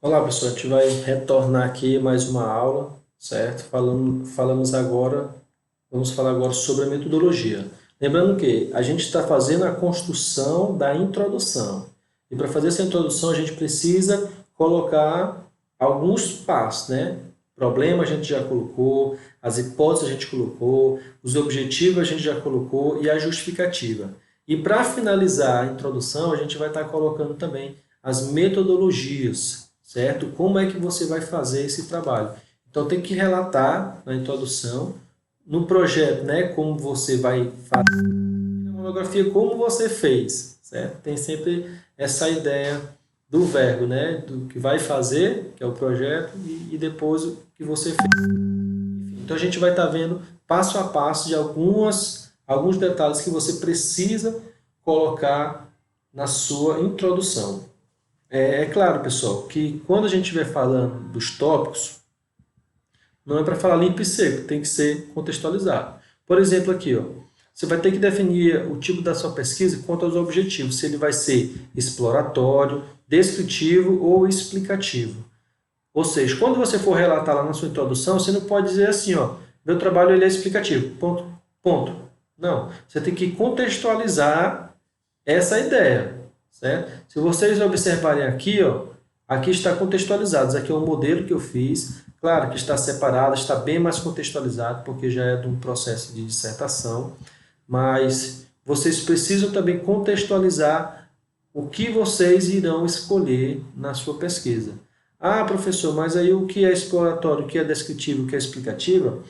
Olá, pessoal. A gente vai retornar aqui mais uma aula, certo? Vamos falar agora sobre a metodologia. Lembrando que a gente está fazendo a construção da introdução. E para fazer essa introdução, a gente precisa colocar alguns passos, né? Problema a gente já colocou, as hipóteses a gente colocou, os objetivos a gente já colocou e a justificativa. E para finalizar a introdução, a gente vai estar colocando também as metodologias, certo? Como é que você vai fazer esse trabalho? Então tem que relatar na introdução, no projeto, né, como você vai fazer, na monografia, como você fez, certo? Tem sempre essa ideia do verbo, né, do que vai fazer, que é o projeto, e depois o que você fez. Então a gente vai estar vendo passo a passo de alguns detalhes que você precisa colocar na sua introdução. É claro, pessoal, que quando a gente estiver falando dos tópicos, não é para falar limpo e seco, tem que ser contextualizado. Por exemplo, aqui, ó, você vai ter que definir o tipo da sua pesquisa quanto aos objetivos, se ele vai ser exploratório, descritivo ou explicativo. Ou seja, quando você for relatar lá na sua introdução, você não pode dizer assim, ó, meu trabalho ele é explicativo, ponto, ponto. Não, você tem que contextualizar essa ideia, certo? Se vocês observarem aqui, ó, aqui está contextualizado, aqui é um modelo que eu fiz, claro que está separado, está bem mais contextualizado, porque já é de um processo de dissertação, mas vocês precisam também contextualizar o que vocês irão escolher na sua pesquisa. Ah, professor, mas aí o que é exploratório, o que é descritivo, o que é explicativo?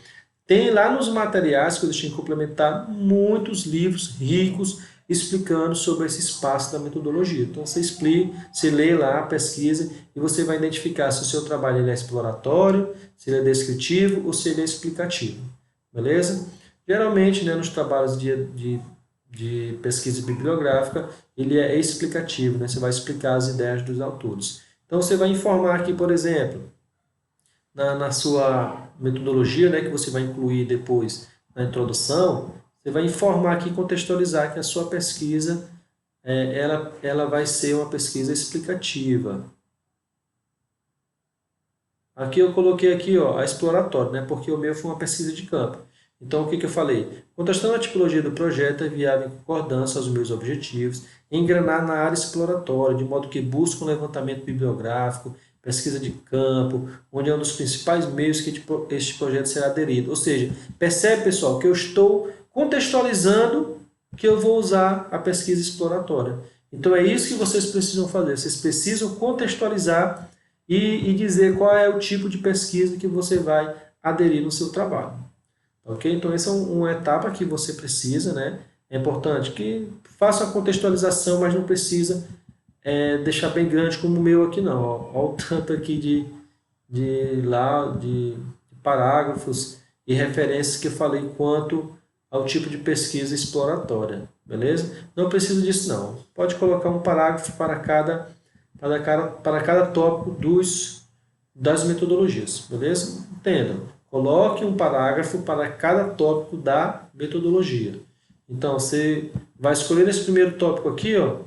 Tem lá nos materiais que eu deixei complementar muitos livros ricos explicando sobre esse espaço da metodologia. Então você explica, você lê lá, pesquisa e você vai identificar se o seu trabalho ele é exploratório, se ele é descritivo ou se ele é explicativo. Beleza? Geralmente, né, nos trabalhos de pesquisa bibliográfica, ele é explicativo, né? Você vai explicar as ideias dos autores. Então você vai informar aqui, por exemplo, na sua metodologia, né, que você vai incluir depois na introdução, você vai informar aqui, contextualizar que a sua pesquisa ela vai ser uma pesquisa explicativa. Aqui eu coloquei aqui, ó, a exploratória, né, porque o meu foi uma pesquisa de campo. Então, o que eu falei? Contestando a tipologia do projeto é viável em concordância aos meus objetivos, engrenar na área exploratória, de modo que busque um levantamento bibliográfico, pesquisa de campo, onde é um dos principais meios que este projeto será aderido. Ou seja, percebe, pessoal, que eu estou contextualizando que eu vou usar a pesquisa exploratória. Então, é isso que vocês precisam fazer. Vocês precisam contextualizar e dizer qual é o tipo de pesquisa que você vai aderir no seu trabalho. Ok? Então, essa é uma etapa que você precisa, né? É importante que faça a contextualização, mas não precisa deixar bem grande como o meu aqui não. Olha o tanto aqui de parágrafos e referências que eu falei quanto ao tipo de pesquisa exploratória. Beleza? Não precisa disso não. Pode colocar um parágrafo para cada tópico das metodologias. Beleza? Entendam. Coloque um parágrafo para cada tópico da metodologia. Então, você vai escolher esse primeiro tópico aqui, ó,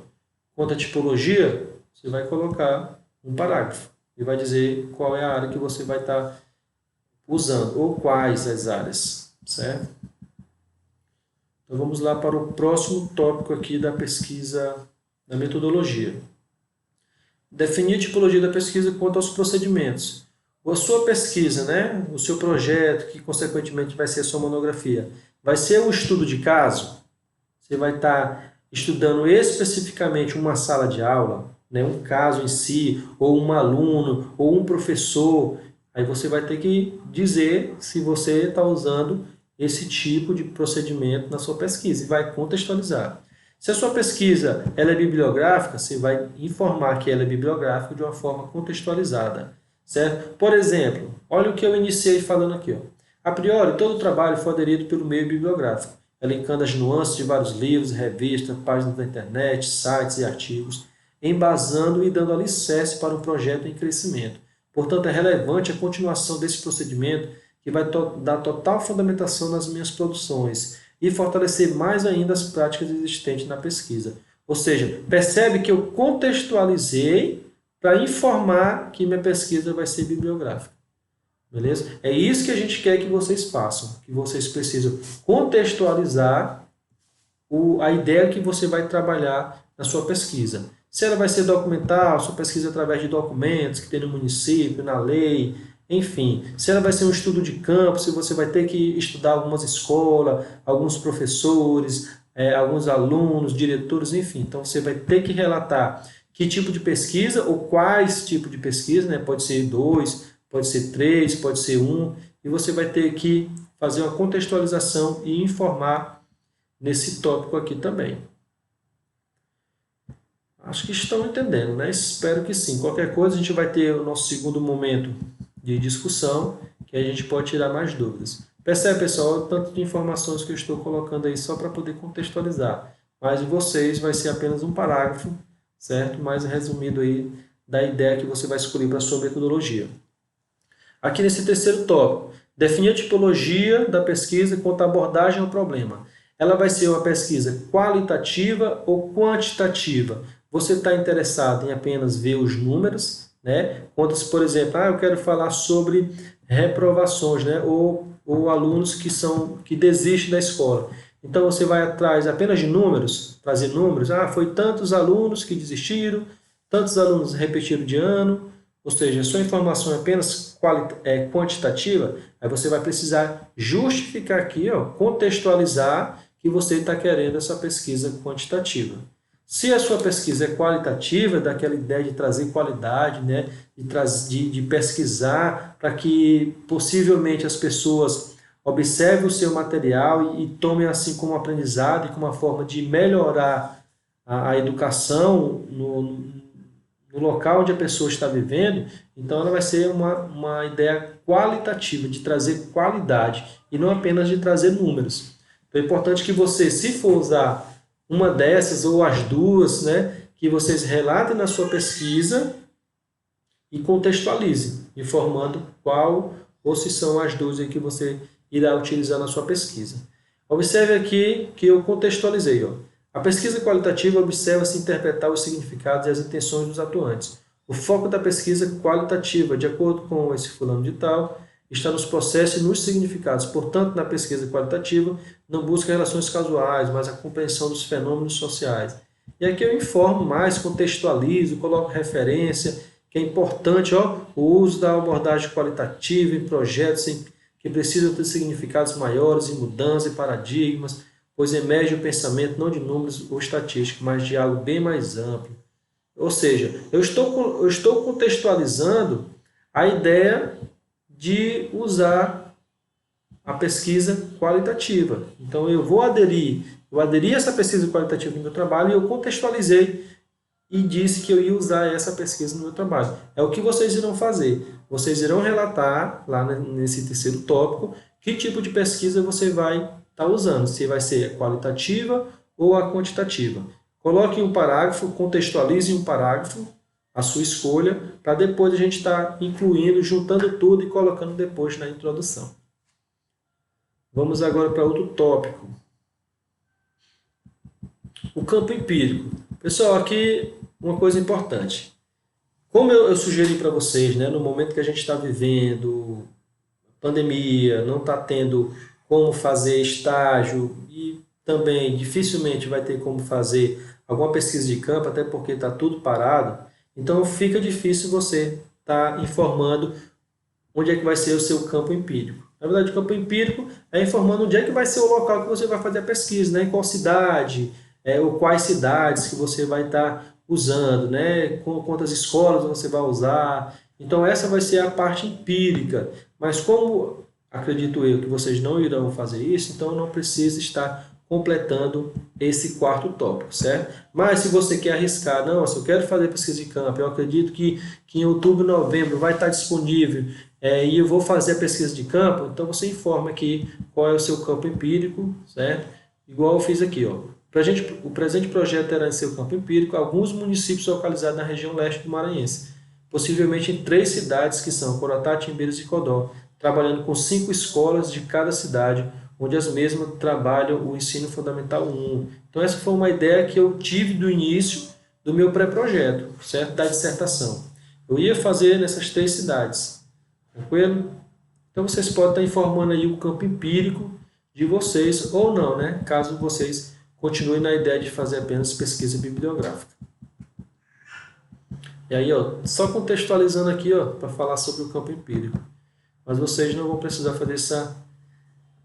quanto à tipologia, você vai colocar um parágrafo e vai dizer qual é a área que você vai estar usando, ou quais as áreas, certo? Então, vamos lá para o próximo tópico aqui da pesquisa, da metodologia. Definir a tipologia da pesquisa quanto aos procedimentos. A sua pesquisa, né, o seu projeto, que consequentemente vai ser a sua monografia, vai ser um estudo de caso? Você vai estar estudando especificamente uma sala de aula, né, um caso em si, ou um aluno, ou um professor. Aí você vai ter que dizer se você está usando esse tipo de procedimento na sua pesquisa e vai contextualizar. Se a sua pesquisa ela é bibliográfica, você vai informar que ela é bibliográfica de uma forma contextualizada, certo? Por exemplo, olha o que eu iniciei falando aqui. Ó. A priori, todo o trabalho foi aderido pelo meio bibliográfico, elencando as nuances de vários livros, revistas, páginas da internet, sites e artigos, embasando e dando alicerce para um projeto em crescimento. Portanto, é relevante a continuação desse procedimento que vai dar total fundamentação nas minhas produções e fortalecer mais ainda as práticas existentes na pesquisa. Ou seja, percebe que eu contextualizei para informar que minha pesquisa vai ser bibliográfica. Beleza? É isso que a gente quer que vocês façam, que vocês precisam contextualizar a ideia que você vai trabalhar na sua pesquisa. Se ela vai ser documental, sua pesquisa através de documentos que tem no município, na lei, enfim. Se ela vai ser um estudo de campo, se você vai ter que estudar algumas escolas, alguns professores, alguns alunos, diretores, enfim. Então você vai ter que relatar que tipo de pesquisa ou quais tipos de pesquisa, né? Pode ser 2, pode ser 3, pode ser 1, e você vai ter que fazer uma contextualização e informar nesse tópico aqui também. Acho que estão entendendo, né? Espero que sim. Qualquer coisa a gente vai ter o nosso segundo momento de discussão, que a gente pode tirar mais dúvidas. Percebe, pessoal, o tanto de informações que eu estou colocando aí só para poder contextualizar. Mas vocês vai ser apenas um parágrafo, certo? Mais resumido aí da ideia que você vai escolher para a sua metodologia. Aqui nesse terceiro tópico, definir a tipologia da pesquisa quanto à abordagem ao problema. Ela vai ser uma pesquisa qualitativa ou quantitativa? Você está interessado em apenas ver os números, né? Quantas, por exemplo, eu quero falar sobre reprovações, né? Ou alunos que desistem da escola. Então você vai atrás apenas de números, trazer números. Foi tantos alunos que desistiram, tantos alunos repetiram de ano, ou seja, a sua informação é apenas quantitativa, aí você vai precisar justificar aqui, contextualizar que você está querendo essa pesquisa quantitativa. Se a sua pesquisa é qualitativa, daquela ideia de trazer qualidade, né, de pesquisar para que possivelmente as pessoas observem o seu material e tomem assim como aprendizado e como uma forma de melhorar a educação no local onde a pessoa está vivendo, então ela vai ser uma ideia qualitativa, de trazer qualidade e não apenas de trazer números. Então é importante que você, se for usar uma dessas ou as duas, né, que vocês relatem na sua pesquisa e contextualizem, informando qual ou se são as duas que você irá utilizar na sua pesquisa. Observe aqui que eu contextualizei. A pesquisa qualitativa observa-se interpretar os significados e as intenções dos atuantes. O foco da pesquisa qualitativa, de acordo com esse fulano de tal, está nos processos e nos significados. Portanto, na pesquisa qualitativa, não busca relações casuais, mas a compreensão dos fenômenos sociais. E aqui eu informo mais, contextualizo, coloco referência, que é importante o uso da abordagem qualitativa em projetos que precisam ter significados maiores, em mudanças e paradigmas, pois emerge o pensamento não de números ou estatísticos, mas de algo bem mais amplo. Ou seja, eu estou contextualizando a ideia de usar a pesquisa qualitativa. Então, eu aderi a essa pesquisa qualitativa no meu trabalho e eu contextualizei e disse que eu ia usar essa pesquisa no meu trabalho. É o que vocês irão fazer. Vocês irão relatar, lá nesse terceiro tópico, que tipo de pesquisa você vai estar usando, se vai ser a qualitativa ou a quantitativa. Coloque um parágrafo, contextualize um parágrafo, a sua escolha, para depois a gente estar incluindo, juntando tudo e colocando depois na introdução. Vamos agora para outro tópico. O campo empírico. Pessoal, aqui uma coisa importante. Como eu sugeri para vocês, né, no momento que a gente está vivendo pandemia, não está tendo como fazer estágio e também dificilmente vai ter como fazer alguma pesquisa de campo, até porque está tudo parado, então fica difícil você estar informando onde é que vai ser o seu campo empírico. Na verdade, o campo empírico é informando onde é que vai ser o local que você vai fazer a pesquisa, né? Em qual cidade, ou quais cidades que você vai estar usando, né? Quantas escolas você vai usar. Então, essa vai ser a parte empírica. Mas como acredito eu que vocês não irão fazer isso, então não precisa estar completando esse quarto tópico, certo? Mas se você quer arriscar, não, se eu quero fazer pesquisa de campo, eu acredito que em outubro, novembro vai estar disponível e eu vou fazer a pesquisa de campo, então você informa aqui qual é o seu campo empírico, certo? Igual eu fiz aqui, ó. O presente projeto terá em seu campo empírico alguns municípios localizados na região leste do Maranhense, possivelmente em 3 cidades que são Corotá, Timbeiras e Codó, trabalhando com 5 escolas de cada cidade, onde as mesmas trabalham o ensino fundamental 1. Então essa foi uma ideia que eu tive do início, do meu pré-projeto, certo? Da dissertação. Eu ia fazer nessas 3 cidades, tranquilo? Então vocês podem estar informando aí o campo empírico de vocês ou não, né? Caso vocês continuem na ideia de fazer apenas pesquisa bibliográfica. E aí, ó, só contextualizando aqui, ó, para falar sobre o campo empírico. Mas vocês não vão precisar fazer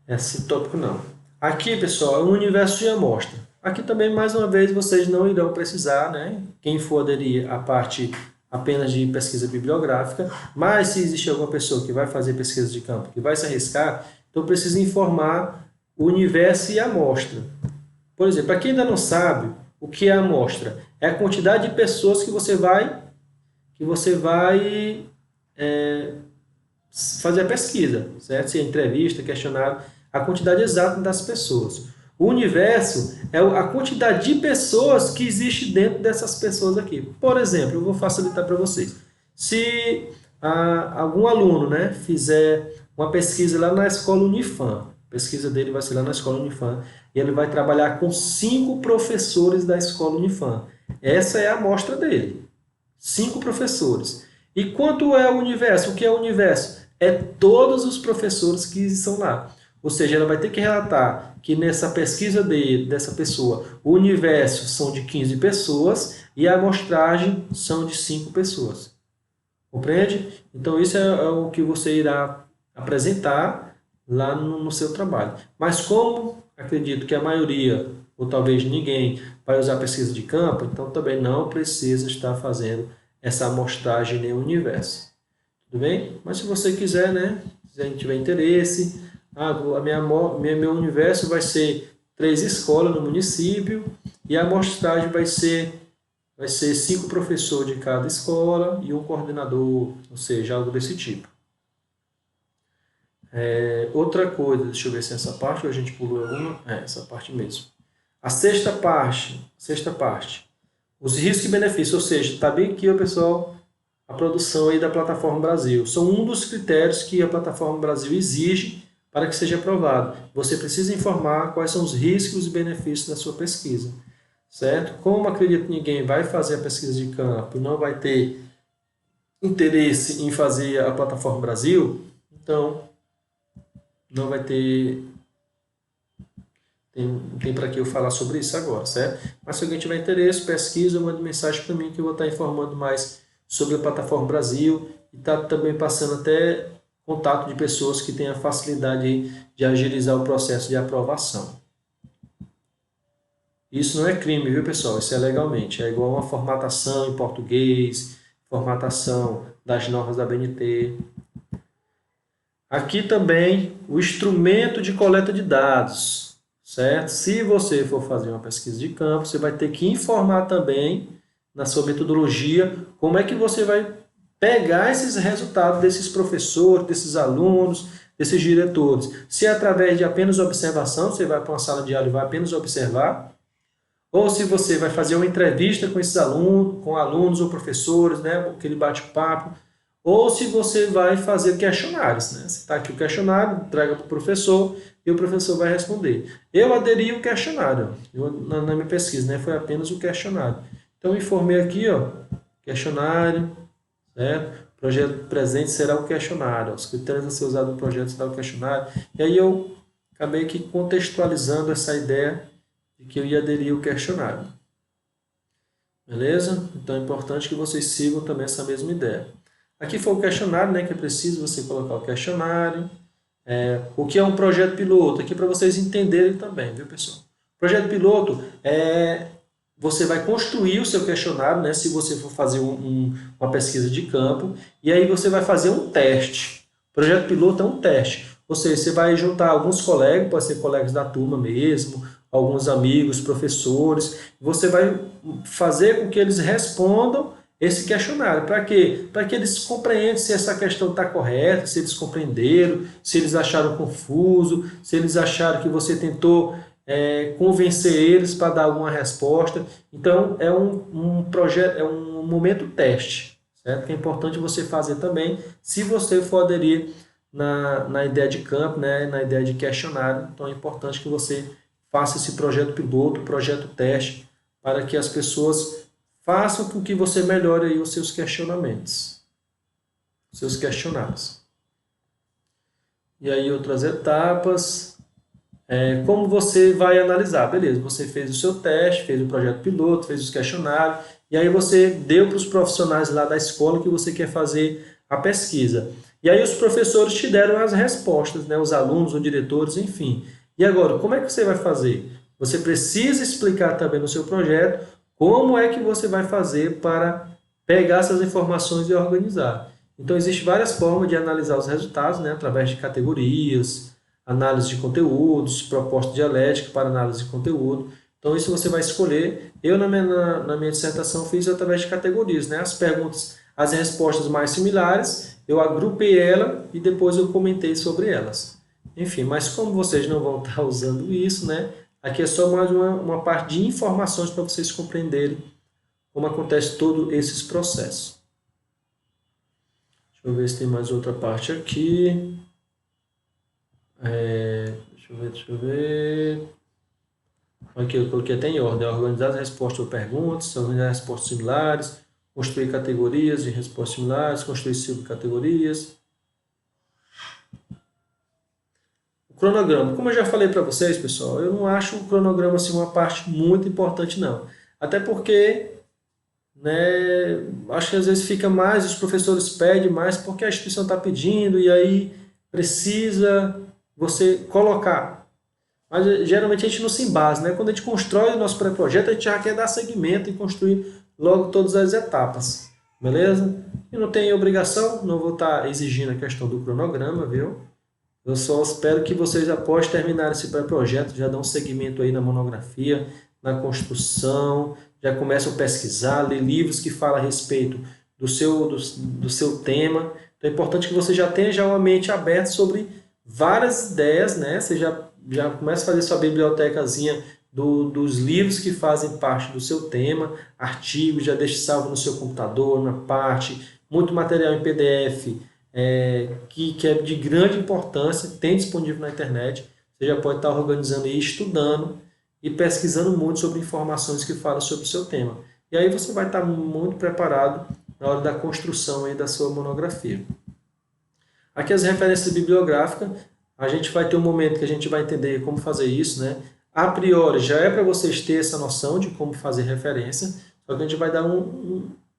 esse tópico, não. Aqui, pessoal, é um universo de amostra. Aqui também, mais uma vez, vocês não irão precisar, né? Quem for aderir à parte apenas de pesquisa bibliográfica, mas se existe alguma pessoa que vai fazer pesquisa de campo, que vai se arriscar, então precisa informar o universo e a amostra. Por exemplo, para quem ainda não sabe o que é a amostra, é a quantidade de pessoas que você vai fazer a pesquisa, certo? Se é entrevista, questionário, a quantidade exata das pessoas. O universo é a quantidade de pessoas que existe dentro dessas pessoas aqui. Por exemplo, eu vou facilitar para vocês. Se algum aluno, né, fizer uma pesquisa lá na escola Unifam, a pesquisa dele vai ser lá na escola Unifam, e ele vai trabalhar com 5 professores da escola Unifam. Essa é a amostra dele. 5 professores. E quanto é o universo? O que é o universo? É todos os professores que estão lá. Ou seja, ela vai ter que relatar que nessa pesquisa dessa pessoa, o universo são de 15 pessoas e a amostragem são de 5 pessoas. Compreende? Então, isso é o que você irá apresentar lá no seu trabalho. Mas como acredito que a maioria, ou talvez ninguém, vai usar pesquisa de campo, então também não precisa estar fazendo essa amostragem nem o universo. Tudo bem? Mas se você quiser, né? Se a gente tiver interesse, meu universo vai ser 3 escolas no município e a amostragem vai ser 5 professores de cada escola e um coordenador, ou seja, algo desse tipo. Outra coisa, deixa eu ver se essa parte ou a gente pulou alguma. Essa parte mesmo. A sexta parte. Os riscos e benefícios, ou seja, está bem aqui, pessoal, a produção aí da Plataforma Brasil. São um dos critérios que a Plataforma Brasil exige para que seja aprovado. Você precisa informar quais são os riscos e benefícios da sua pesquisa, certo? Como acredito que ninguém vai fazer a pesquisa de campo e não vai ter interesse em fazer a Plataforma Brasil, então não vai ter... Tem para que eu falar sobre isso agora, certo? Mas se alguém tiver interesse, pesquisa, mande mensagem para mim que eu vou estar informando mais sobre a Plataforma Brasil e está também passando até contato de pessoas que têm a facilidade de agilizar o processo de aprovação. Isso não é crime, viu, pessoal? Isso é legalmente. É igual uma formatação em português, formatação das normas da BNT. Aqui também o instrumento de coleta de dados. Certo? Se você for fazer uma pesquisa de campo, você vai ter que informar também na sua metodologia como é que você vai pegar esses resultados desses professores, desses alunos, desses diretores. Se é através de apenas observação, você vai para uma sala de aula e vai apenas observar, ou se você vai fazer uma entrevista com esses alunos, com alunos ou professores, né, aquele bate-papo, ou se você vai fazer questionários, né? Você está aqui o questionário, entrega para o professor e o professor vai responder. Eu aderi ao questionário, na minha pesquisa, né? Foi apenas o questionário. Então, eu informei aqui, ó, questionário, certo? Projeto presente será o questionário. Os critérios a ser usados no projeto será o questionário. E aí eu acabei aqui contextualizando essa ideia de que eu ia aderir ao questionário. Beleza? Então, é importante que vocês sigam também essa mesma ideia. Aqui foi o questionário, né, que é preciso você colocar o questionário. O que é um projeto piloto? Aqui para vocês entenderem também, viu, pessoal? Projeto piloto você vai construir o seu questionário, né, se você for fazer uma pesquisa de campo, e aí você vai fazer um teste. Projeto piloto é um teste. Ou seja, você vai juntar alguns colegas, pode ser colegas da turma mesmo, alguns amigos, professores, você vai fazer com que eles respondam esse questionário. Para quê? Para que eles compreendam se essa questão está correta, se eles compreenderam, se eles acharam confuso, se eles acharam que você tentou convencer eles para dar alguma resposta. Então, é um projeto, é um momento teste, certo? Que é importante você fazer também, se você for aderir na ideia de campo, né, na ideia de questionário. Então, é importante que você faça esse projeto piloto, projeto teste, para que as pessoas faça com que você melhore aí os seus questionamentos, os seus questionários. E aí outras etapas, como você vai analisar? Beleza, você fez o seu teste, fez o projeto piloto, fez os questionários, e aí você deu para os profissionais lá da escola que você quer fazer a pesquisa. E aí os professores te deram as respostas, né? Os alunos, os diretores, enfim. E agora, como é que você vai fazer? Você precisa explicar também no seu projeto como é que você vai fazer para pegar essas informações e organizar. Então, existem várias formas de analisar os resultados, né? Através de categorias, análise de conteúdos, proposta dialética para análise de conteúdo. Então, isso você vai escolher. Eu, na minha dissertação, fiz através de categorias, né? As perguntas, as respostas mais similares, eu agrupei ela e depois eu comentei sobre elas. Enfim, mas como vocês não vão estar usando isso, né? Aqui é só mais uma parte de informações para vocês compreenderem como acontece todos esses processos. Deixa eu ver se tem mais outra parte aqui. Deixa eu ver. Aqui eu coloquei até em ordem. Organizar as respostas ou perguntas, organizar respostas similares, construir categorias de respostas similares, construir subcategorias. O cronograma. Como eu já falei para vocês, pessoal, eu não acho o cronograma assim, uma parte muito importante, não. Até porque, né, acho que às vezes fica mais, os professores pedem mais porque a instituição está pedindo e aí precisa você colocar. Mas geralmente a gente não se embasa, né? Quando a gente constrói o nosso pré-projeto, a gente já quer dar seguimento e construir logo todas as etapas, beleza? E não tem obrigação, não vou estar exigindo a questão do cronograma, viu? Eu só espero que vocês, após terminar esse pré-projeto, já dão seguimento aí na monografia, na construção, já começam a pesquisar, ler livros que falam a respeito do seu tema. Então é importante que você já tenha já uma mente aberta sobre várias ideias, né? Você já começa a fazer sua bibliotecazinha dos livros que fazem parte do seu tema, artigos, já deixe salvo no seu computador, na parte, muito material em PDF, que é de grande importância, tem disponível na internet. Você já pode estar organizando e estudando e pesquisando muito sobre informações que falam sobre o seu tema. E aí você vai estar muito preparado na hora da construção aí da sua monografia. Aqui as referências bibliográficas, a gente vai ter um momento que a gente vai entender como fazer isso, né? A priori já é para vocês terem essa noção de como fazer referência, só que a gente vai dar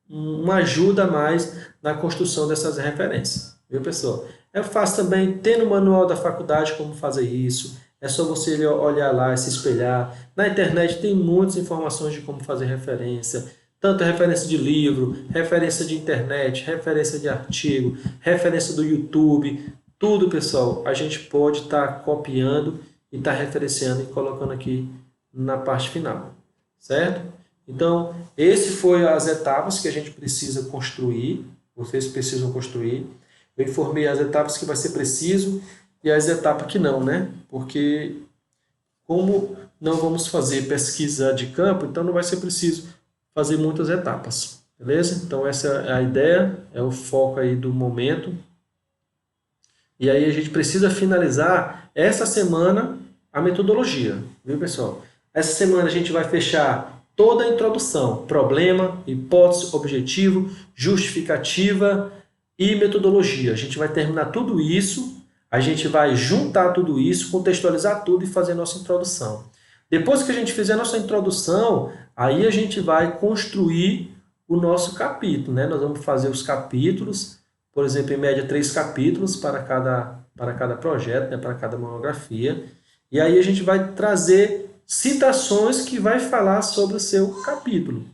uma ajuda a mais na construção dessas referências, viu, pessoal? É fácil também ter no manual da faculdade como fazer isso, é só você olhar lá e se espelhar. Na internet tem muitas informações de como fazer referência, tanto referência de livro, referência de internet, referência de artigo, referência do YouTube, tudo, pessoal, a gente pode estar copiando e estar referenciando e colocando aqui na parte final, certo? Então, essas foram as etapas que a gente precisa construir, vocês precisam construir. Eu informei as etapas que vai ser preciso e as etapas que não, né? Porque como não vamos fazer pesquisa de campo, então não vai ser preciso fazer muitas etapas, beleza? Então essa é a ideia, é o foco aí do momento. E aí a gente precisa finalizar essa semana a metodologia, viu, pessoal? Essa semana a gente vai fechar toda a introdução, problema, hipótese, objetivo, justificativa e metodologia. A gente vai terminar tudo isso, a gente vai juntar tudo isso, contextualizar tudo e fazer nossa introdução. Depois que a gente fizer a nossa introdução, aí a gente vai construir o nosso capítulo, né? Nós vamos fazer os capítulos, por exemplo, em média 3 capítulos para cada projeto, né? Para cada monografia. E aí a gente vai trazer citações que vai falar sobre o seu capítulo.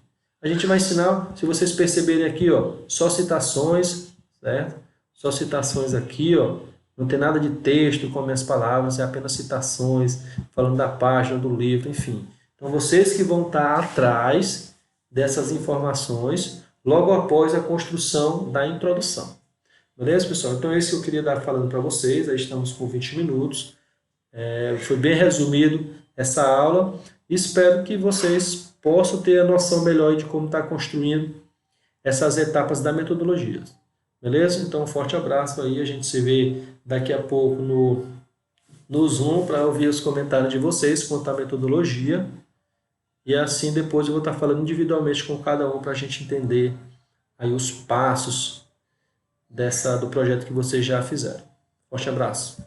A gente vai ensinar, se vocês perceberem aqui, ó, só citações, certo? Só citações aqui, ó. Não tem nada de texto com minhas palavras, é apenas citações, falando da página, do livro, enfim. Então, vocês que vão estar atrás dessas informações, logo após a construção da introdução. Beleza, pessoal? Então, esse que eu queria dar falando para vocês. Aí estamos com 20 minutos. Foi bem resumido essa aula. Espero que vocês possam ter a noção melhor de como está construindo essas etapas da metodologia. Beleza? Então, um forte abraço aí. A gente se vê daqui a pouco no Zoom para ouvir os comentários de vocês quanto à metodologia. E assim depois eu vou estar falando individualmente com cada um para a gente entender aí os passos do projeto que vocês já fizeram. Forte abraço.